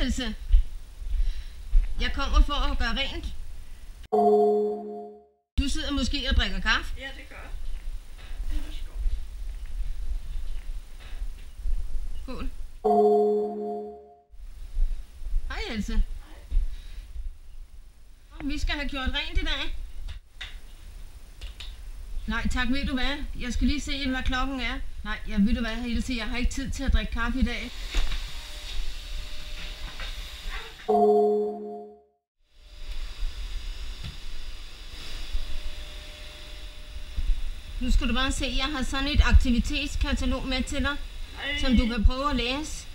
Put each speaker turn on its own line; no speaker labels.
Else. Jeg kommer for at gøre rent. Du sidder måske og drikker kaffe?
Ja, det gør jeg.
Skål. Hej Else. Vi skal have gjort rent i dag. Nej tak, ved du hvad? Jeg skal lige se, hvad klokken er. Nej, ved du hvad, Else? Jeg har ikke tid til at drikke kaffe i dag. Nu skal du bare se, jeg har sådan et aktivitetskatalog med til dig, som du kan prøve at læse.